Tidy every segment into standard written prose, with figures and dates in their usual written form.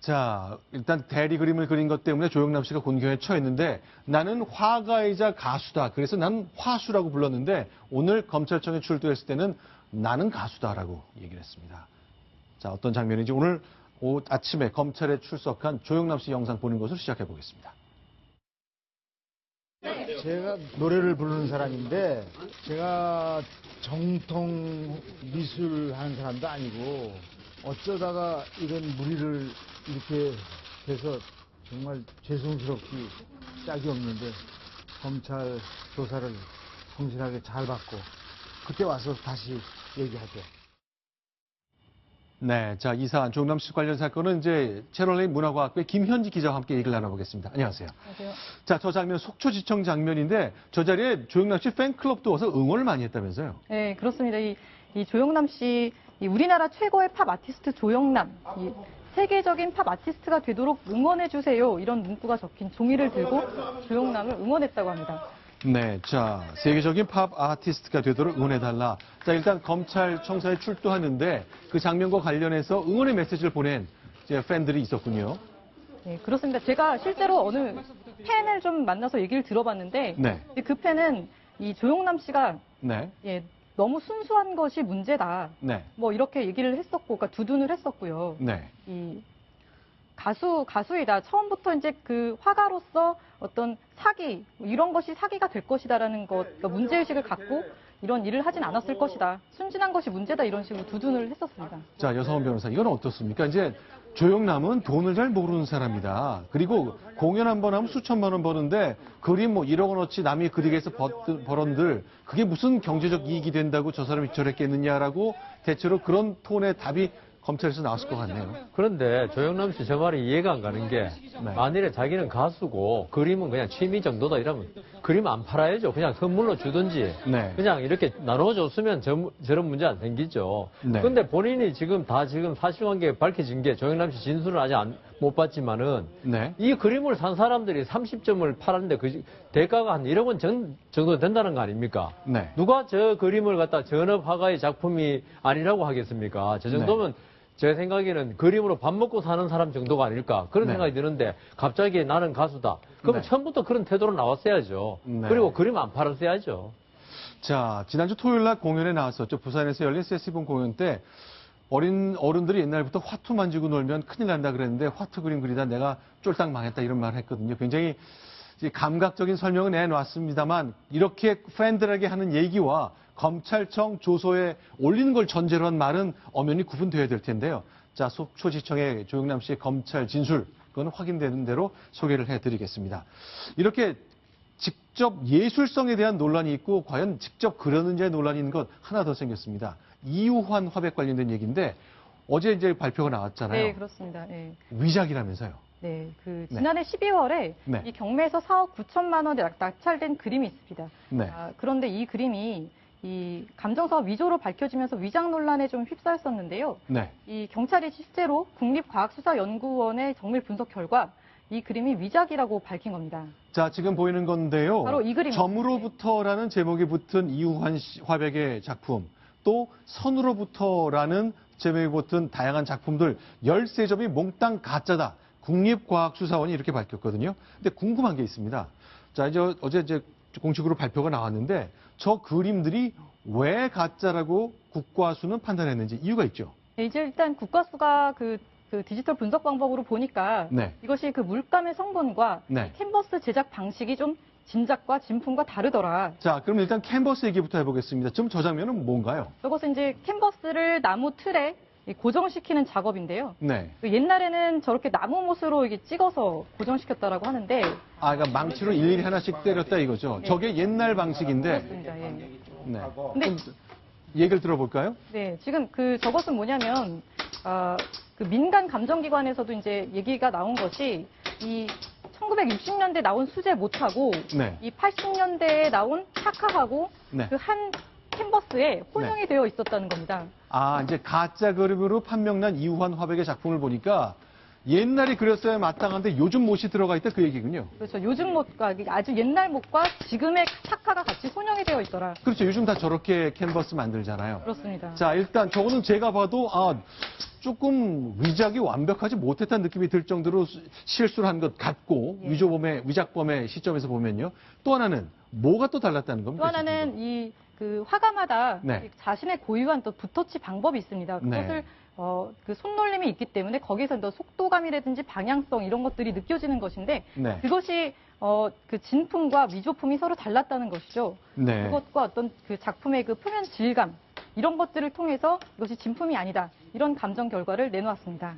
자, 일단 대리 그림을 그린 것 때문에 조영남 씨가 곤경에 처했는데 나는 화가이자 가수다. 그래서 난 화수라고 불렀는데 오늘 검찰청에 출두했을 때는 나는 가수다라고 얘기를 했습니다. 자, 어떤 장면인지 오늘 아침에 검찰에 출석한 조영남 씨 영상 보는 것으로 시작해 보겠습니다. 제가 노래를 부르는 사람인데 제가 정통 미술 하는 사람도 아니고 어쩌다가 이런 무리를 이렇게 해서 정말 죄송스럽기 짝이 없는데 검찰 조사를 성실하게 잘 받고 그때 와서 다시 얘기하죠. 네, 자, 이 사안 조영남 씨 관련 사건은 이제 채널A 문화과학부의 김현지 기자와 함께 얘기를 나눠보겠습니다. 안녕하세요. 안녕하세요. 자, 저 장면 속초지청 장면인데 저 자리에 조영남 씨 팬클럽도 와서 응원을 많이 했다면서요? 네, 그렇습니다. 이 조영남 씨, 우리나라 최고의 팝 아티스트 조영남, 세계적인 팝 아티스트가 되도록 응원해주세요. 이런 문구가 적힌 종이를 들고 조영남을 응원했다고 합니다. 네, 자, 세계적인 팝 아티스트가 되도록 응원해달라. 자, 일단 검찰청사에 출두하는데 그 장면과 관련해서 응원의 메시지를 보낸 이제 팬들이 있었군요. 네, 그렇습니다. 제가 실제로 어느 팬을 좀 만나서 얘기를 들어봤는데 네. 그 팬은 이 조영남 씨가 네. 너무 순수한 것이 문제다. 네. 뭐 이렇게 얘기를 했었고, 그러니까 두둔을 했었고요. 네. 이 가수이다. 처음부터 이제 그 화가로서 어떤 사기, 이런 것이 사기가 될 것이다라는 것, 그러니까 문제의식을 갖고 이런 일을 하진 않았을 것이다. 순진한 것이 문제다. 이런 식으로 두둔을 했었습니다. 자, 여성원 변호사, 이건 어떻습니까? 이제 조영남은 돈을 잘 모르는 사람이다. 그리고 공연 한 번 하면 수천만 원 버는데 그림 뭐 1억 원어치 남이 그리게 해서 벌었들 그게 무슨 경제적 이익이 된다고 저 사람이 저랬겠느냐라고 대체로 그런 톤의 답이 검찰에서 나왔을 것 같네요. 그런데 조영남 씨 저 말이 이해가 안 가는 게 만일에 자기는 가수고 그림은 그냥 취미 정도다 이러면 그림 안 팔아야죠. 그냥 선물로 주든지 네. 그냥 이렇게 나눠줬으면 저런 문제 안 생기죠. 네. 근데 본인이 지금 사실관계 밝혀진 게 조영남 씨 진술은 아직 못 봤지만은 네. 이 그림을 산 사람들이 30점을 팔았는데 그 대가가 한 1억 원 정도 된다는 거 아닙니까? 네. 누가 저 그림을 갖다 전업 화가의 작품이 아니라고 하겠습니까? 저 정도면 제 생각에는 그림으로 밥 먹고 사는 사람 정도가 아닐까 그런 생각이 드는데 갑자기 나는 가수다. 그럼 처음부터 그런 태도로 나왔어야죠. 그리고 그림 안 팔았어야죠. 자, 지난주 토요일 날 공연에 나왔었죠. 부산에서 열린 세시봉 공연 때 어린 어른들이 옛날부터 화투 만지고 놀면 큰일 난다 그랬는데 화투 그림 그리다 내가 쫄딱 망했다 이런 말을 했거든요. 굉장히 감각적인 설명을 내놨습니다만 이렇게 팬들에게 하는 얘기와 검찰청 조서에 올리는 걸 전제로 한 말은 엄연히 구분되어야 될 텐데요. 자, 속초지청의 조영남 씨의 검찰 진술, 그건 확인되는 대로 소개를 해드리겠습니다. 이렇게 직접 예술성에 대한 논란이 있고 과연 직접 그러는지의 논란이 있는 것 하나 더 생겼습니다. 이우환 화백 관련된 얘기인데 어제 이제 발표가 나왔잖아요. 네, 그렇습니다. 네. 위작이라면서요. 네, 지난해 12월에 이 경매에서 4억 9천만 원에 낙찰된 그림이 있습니다. 네. 그런데 이 그림이 이 감정사업 위조로 밝혀지면서 위작 논란에 좀 휩싸였었는데요. 네. 이 경찰이 실제로 국립과학수사연구원의 정밀 분석 결과 이 그림이 위작이라고 밝힌 겁니다. 자, 지금 보이는 건데요. 바로 이 그림. 점으로부터라는 제목이 붙은 이우환 화백의 작품, 또 선으로부터라는 제목이 붙은 다양한 작품들 13점이 몽땅 가짜다. 국립과학수사원이 이렇게 밝혔거든요. 근데 궁금한 게 있습니다. 자, 어제 공식으로 발표가 나왔는데 저 그림들이 왜 가짜라고 국과수는 판단했는지 이유가 있죠. 네, 이제 일단 국과수가 그 디지털 분석 방법으로 보니까 이것이 그 물감의 성분과 캔버스 제작 방식이 좀 진작과 진품과 다르더라. 자, 그럼 일단 캔버스 얘기부터 해보겠습니다. 지금 저 장면은 뭔가요? 저것은 이제 캔버스를 나무 틀에 고정시키는 작업인데요. 네. 옛날에는 저렇게 나무 못으로 이게 찍어서 고정시켰다라고 하는데. 그러니까 망치로 일일이 하나씩 때렸다 이거죠. 저게 옛날 방식인데. 그렇습니다. 예. 네. 근데 얘기를 들어볼까요? 네, 지금 저것은 뭐냐면 그 민간 감정기관에서도 이제 얘기가 나온 것이 이 1960년대 나온 수제 못하고 이 80년대에 나온 샤카하고 그 한 캔버스에 혼용이 되어 있었다는 겁니다. 이제 가짜 그림으로 판명난 이우환 화백의 작품을 보니까 옛날에 그렸어야 마땅한데 요즘 못이 들어가 있다 그 얘기군요. 그렇죠. 요즘 못과 아주 옛날 못과 지금의 착화가 같이 혼용이 되어 있더라. 그렇죠. 요즘 다 저렇게 캔버스 만들잖아요. 그렇습니다. 자, 일단 저거는 제가 봐도 조금 위작이 완벽하지 못했다는 느낌이 들 정도로 실수를 한 것 같고 예. 위작범의 시점에서 보면요. 또 하나는 뭐가 또 달랐다는 겁니까? 또 하나는 그 화가마다 네. 자신의 고유한 또 붓터치 방법이 있습니다. 그것을 네. 그 손놀림이 있기 때문에 거기서 또 속도감이라든지 방향성 이런 것들이 느껴지는 것인데 네. 그것이 그 진품과 위조품이 서로 달랐다는 것이죠. 네. 그것과 어떤 그 작품의 그 표면 질감 이런 것들을 통해서 이것이 진품이 아니다 이런 감정 결과를 내놓았습니다.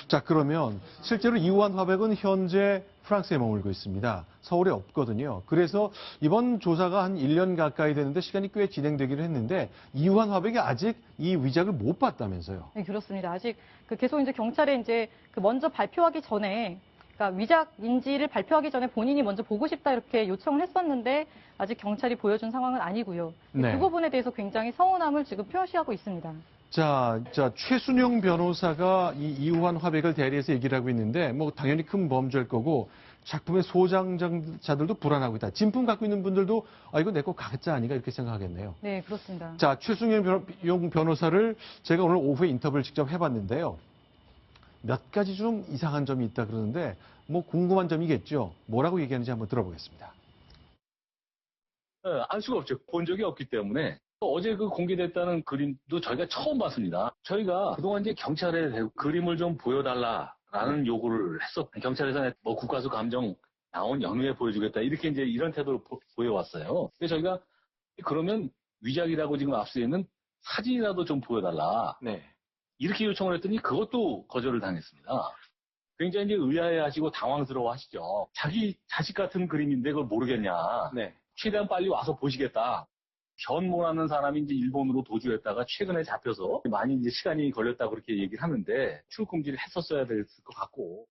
자, 그러면 실제로 이우환 화백은 현재 프랑스에 머물고 있습니다. 서울에 없거든요. 그래서 이번 조사가 한 1년 가까이 되는데 시간이 꽤 진행되기로 했는데 이우환 화백이 아직 이 위작을 못 봤다면서요. 네, 그렇습니다. 아직 계속 이제 경찰에 이제 먼저 발표하기 전에 그러니까 위작인지를 발표하기 전에 본인이 먼저 보고 싶다 이렇게 요청을 했었는데 아직 경찰이 보여준 상황은 아니고요. 네. 그 부분에 대해서 굉장히 서운함을 지금 표시하고 있습니다. 자, 최순영 변호사가 이 이우환 화백을 대리해서 얘기를 하고 있는데, 뭐, 당연히 큰 범죄일 거고, 작품의 소장자들도 불안하고 있다. 진품 갖고 있는 분들도, 이거 내 거 가짜 아닌가 이렇게 생각하겠네요. 네, 그렇습니다. 자, 최순영 변호사를 제가 오늘 오후에 인터뷰를 직접 해봤는데요. 몇 가지 좀 이상한 점이 있다 그러는데, 뭐, 궁금한 점이겠죠. 뭐라고 얘기하는지 한번 들어보겠습니다. 알 수가 없죠. 본 적이 없기 때문에. 어제 그 공개됐다는 그림도 저희가 처음 봤습니다. 저희가 그동안 이제 경찰에 그림을 좀 보여달라라는 요구를 했었. 경찰에서 뭐 국가수 감정 나온 연후에 보여주겠다 이렇게 이제 이런 태도를 보여왔어요. 그래서 저희가 그러면 위작이라고 지금 압수해 있는 사진이라도 좀 보여달라. 네. 이렇게 요청을 했더니 그것도 거절을 당했습니다. 굉장히 이제 의아해하시고 당황스러워하시죠. 자기 자식 같은 그림인데 그걸 모르겠냐. 네. 최대한 빨리 와서 보시겠다. 변모라는 사람이 이제 일본으로 도주했다가 최근에 잡혀서 많이 이제 시간이 걸렸다고 그렇게 얘기를 하는데 출금지를 했었어야 될 것 같고.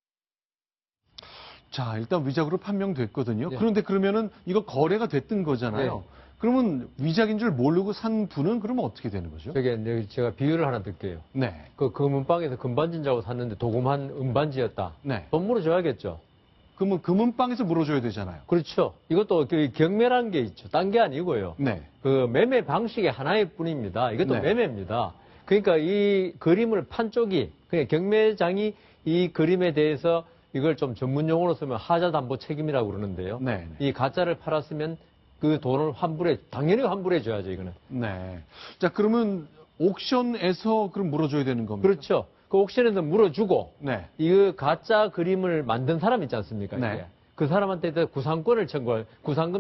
자, 일단 위작으로 판명됐거든요. 네. 그런데 그러면은 이거 거래가 됐던 거잖아요. 네. 그러면 위작인 줄 모르고 산 분은 그러면 어떻게 되는 거죠? 저게 이제 제가 비유를 하나 드릴게요. 네. 그 금은방에서 금반지인자고 샀는데 도금한 은반지였다. 네. 돈 물어줘야겠죠. 그러면 금은방에서 물어줘야 되잖아요. 그렇죠. 이것도 그 경매란 게 있죠. 딴 게 아니고요. 네. 그 매매 방식의 하나일 뿐입니다. 이것도 네. 매매입니다. 그러니까 이 그림을 판 쪽이 그냥 경매장이 이 그림에 대해서 이걸 좀 전문 용어로 쓰면 하자담보 책임이라고 그러는데요. 네. 이 가짜를 팔았으면 그 돈을 당연히 환불해 줘야죠, 이거는. 네. 자, 그러면 옥션에서 그럼 물어줘야 되는 겁니다. 그렇죠. 그 옥션에서 물어주고 네. 이 가짜 그림을 만든 사람 있지 않습니까? 네. 이게. 그 사람한테 구상금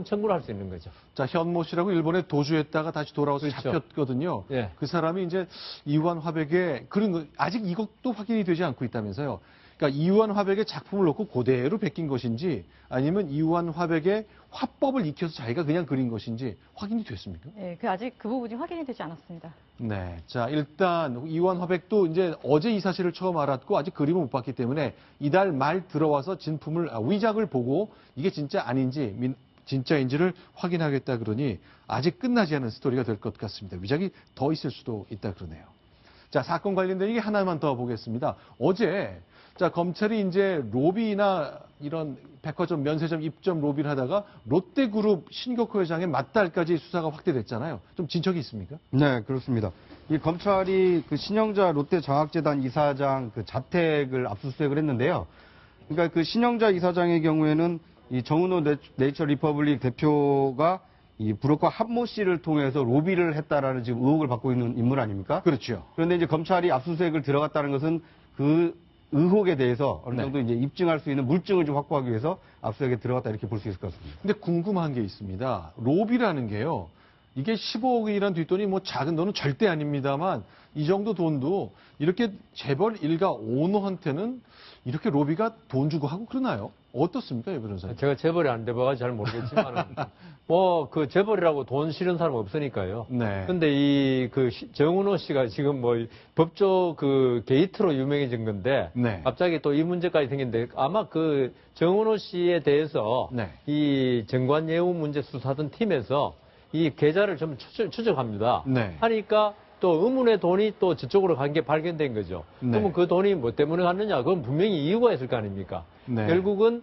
청구를 할 수 있는 거죠. 자, 현모 씨라고 일본에 도주했다가 다시 돌아와서 그렇죠. 잡혔거든요. 예. 그 사람이 이제 이우환 화백의 그런 거 아직 이것도 확인이 되지 않고 있다면서요. 그러니까 이우환 화백의 작품을 놓고 그대로 베낀 것인지 아니면 이우환 화백의 화법을 익혀서 자기가 그냥 그린 것인지 확인이 됐습니까? 네, 아직 그 부분이 확인이 되지 않았습니다. 네. 자, 일단 이우환 화백도 이제 어제 이 사실을 처음 알았고 아직 그림을 못 봤기 때문에 이달 말 들어와서 진품을 위작을 보고 이게 진짜 아닌지 진짜인지를 확인하겠다 그러니 아직 끝나지 않은 스토리가 될 것 같습니다. 위작이 더 있을 수도 있다 그러네요. 자, 사건 관련된 얘기 하나만 더 보겠습니다. 어제 자, 검찰이 이제 로비나 이런 백화점, 면세점 입점 로비를 하다가 롯데그룹 신격호 회장의 맞달까지 수사가 확대됐잖아요. 좀 진척이 있습니까? 네, 그렇습니다. 이 검찰이 그 신영자 롯데장학재단 이사장 그 자택을 압수수색을 했는데요. 그러니까 그 신영자 이사장의 경우에는 이 정은호 네이처 리퍼블릭 대표가 이 브로커 한모 씨를 통해서 로비를 했다라는 지금 의혹을 받고 있는 인물 아닙니까? 그렇죠. 그런데 이제 검찰이 압수수색을 들어갔다는 것은 그 의혹에 대해서 어느 네. 정도 이제 입증할 수 있는 물증을 좀 확보하기 위해서 압수수색에 들어갔다 이렇게 볼 수 있을 것 같습니다. 근데 궁금한 게 있습니다. 로비라는 게요. 이게 15억이란 뒷돈이 뭐 작은 돈은 절대 아닙니다만 이 정도 돈도 이렇게 재벌 일가 오너한테는 이렇게 로비가 돈 주고 하고 그러나요? 어떻습니까, 이 변호사님? 제가 재벌이 안 돼봐가지고 잘 모르겠지만, 뭐, 그 재벌이라고 돈 실은 사람 없으니까요. 네. 근데 정은호 씨가 지금 뭐 법조 그 게이트로 유명해진 건데, 네. 갑자기 또 이 문제까지 생겼는데, 아마 그 정은호 씨에 대해서 네. 이 정관예우 문제 수사던 팀에서 이 계좌를 좀 추적합니다. 네. 하니까 또 의문의 돈이 또 저쪽으로 간 게 발견된 거죠. 네. 그러면 그 돈이 뭐 때문에 갔느냐? 그건 분명히 이유가 있을 거 아닙니까? 네. 결국은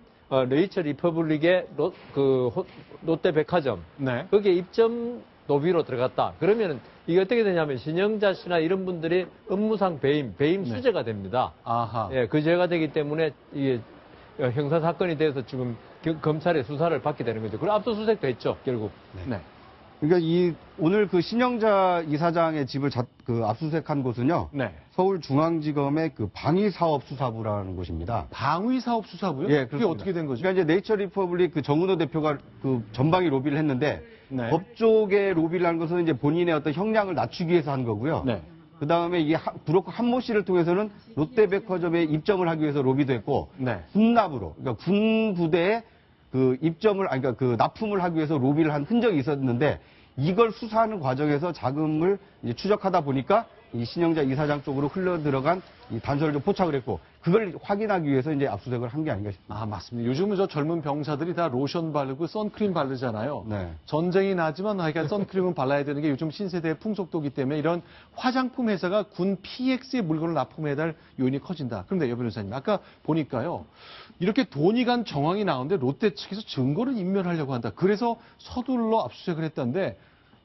네이처 리퍼블릭의 롯데백화점 네. 거기에 입점 노비로 들어갔다. 그러면 이게 어떻게 되냐면 신영자 씨나 이런 분들이 업무상 배임 네. 수재가 됩니다. 아하. 예, 그 죄가 되기 때문에 이게 형사 사건이 돼서 지금 검찰의 수사를 받게 되는 거죠. 그리고 압수수색도 했죠, 결국. 네. 그러니까 오늘 그 신영자 이사장의 집을 압수수색한 곳은요. 네. 서울중앙지검의 그 방위사업수사부라는 곳입니다. 방위사업수사부요? 예, 그게 그렇습니다. 어떻게 된 거죠? 그러니까 이제 네이처 리퍼블릭 그 정은호 대표가 그 전방위 로비를 했는데 네. 법조계 로비를 한 것은 이제 본인의 어떤 형량을 낮추기 위해서 한 거고요. 네. 그 다음에 이게 브로커 한모 씨를 통해서는 롯데백화점에 입점을 하기 위해서 로비도 했고 네. 군납으로 그러니까 군 부대에 그러니까 그 납품을 하기 위해서 로비를 한 흔적이 있었는데 이걸 수사하는 과정에서 자금을 이제 추적하다 보니까 이 신영자 이사장 쪽으로 흘러 들어간 이 단서를 좀 포착을 했고 그걸 확인하기 위해서 이제 압수수색을 한 게 아닌가 싶습니다. 아, 맞습니다. 요즘은 저 젊은 병사들이 다 로션 바르고 선크림 바르잖아요. 네. 전쟁이 나지만 하여간 선크림은 발라야 되는 게 요즘 신세대의 풍속도기 때문에 이런 화장품 회사가 군 PX의 물건을 납품해야 할 요인이 커진다. 그런데 여 변호사님, 아까 보니까요. 이렇게 돈이 간 정황이 나오는데 롯데 측에서 증거를 인멸하려고 한다. 그래서 서둘러 압수수색을 했다는데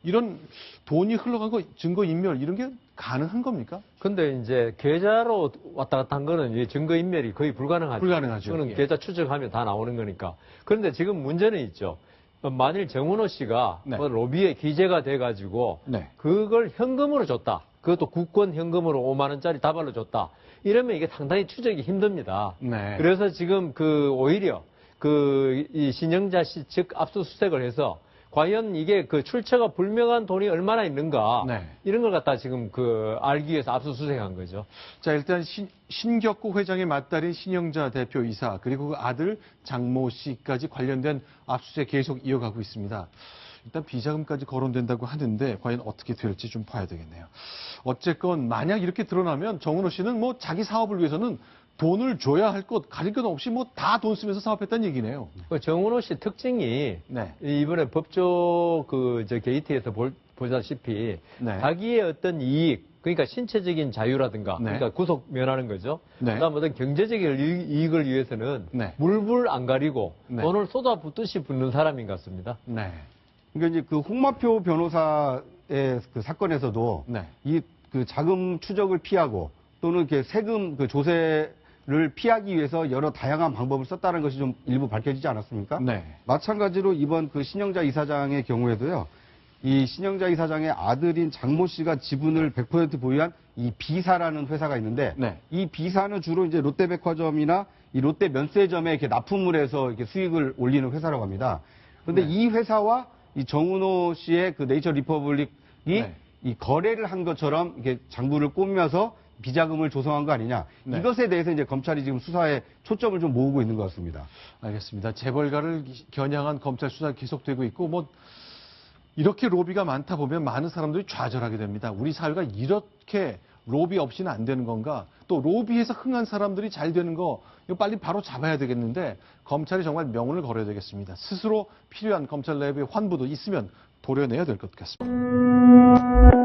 이런 돈이 흘러간 거 증거 인멸 이런 게 가능한 겁니까? 근데 이제 계좌로 왔다 갔다 한 거는 이 증거인멸이 거의 불가능하죠. 불가능하죠. 그거는 예. 계좌 추적하면 다 나오는 거니까. 그런데 지금 문제는 있죠. 만일 정은호 씨가 네. 뭐 로비에 기재가 돼가지고 네. 그걸 현금으로 줬다. 그것도 국권 현금으로 5만 원짜리 다발로 줬다. 이러면 이게 상당히 추적이 힘듭니다. 네. 그래서 지금 오히려 이 신영자 씨 측 압수수색을 해서 과연 이게 그 출처가 불명한 돈이 얼마나 있는가 네. 이런 걸 갖다 지금 알기 위해서 압수수색한 거죠. 자, 일단 신격구 회장의 맏딸인 신영자 대표이사 그리고 그 아들 장모 씨까지 관련된 압수수색 계속 이어가고 있습니다. 일단 비자금까지 거론된다고 하는데 과연 어떻게 될지 좀 봐야 되겠네요. 어쨌건 만약 이렇게 드러나면 정은호 씨는 뭐 자기 사업을 위해서는 돈을 줘야 할 것, 가릴 것 없이 뭐 다 돈 쓰면서 사업했다는 얘기네요. 정은호 씨 특징이 네. 이번에 법조 게이트에서 보다시피 네. 자기의 어떤 이익, 그러니까 신체적인 자유라든가, 네. 그러니까 구속 면하는 거죠. 네. 그다음 어떤 경제적인 이익을 위해서는 네. 물불 안 가리고 네. 돈을 쏟아붓듯이 붓는 사람인 것 같습니다. 네. 그러니까 이제 그 홍마표 변호사의 그 사건에서도 네. 이 그 자금 추적을 피하고 또는 이렇게 세금 그 조세를 피하기 위해서 여러 다양한 방법을 썼다는 것이 좀 일부 밝혀지지 않았습니까? 네. 마찬가지로 이번 그 신영자 이사장의 경우에도요. 이 신영자 이사장의 아들인 장모 씨가 지분을 100% 보유한 이 B사라는 회사가 있는데 네. 이 B사는 주로 이제 롯데백화점이나 이 롯데 면세점에 이렇게 납품을 해서 이렇게 수익을 올리는 회사라고 합니다. 그런데 네. 이 회사와 이 정은호 씨의 그 네이처 리퍼블릭이 네. 이 거래를 한 것처럼 이렇게 장부를 꾸며서 비자금을 조성한 거 아니냐. 네. 이것에 대해서 이제 검찰이 지금 수사에 초점을 좀 모으고 있는 것 같습니다. 알겠습니다. 재벌가를 겨냥한 검찰 수사 계속되고 있고 뭐 이렇게 로비가 많다 보면 많은 사람들이 좌절하게 됩니다. 우리 사회가 이렇게 로비 없이는 안 되는 건가? 또 로비에서 흥한 사람들이 잘 되는 거 이거 빨리 바로 잡아야 되겠는데 검찰이 정말 명운을 걸어야 되겠습니다. 스스로 필요한 검찰 내부의 환부도 있으면 도려내야 될 것 같습니다.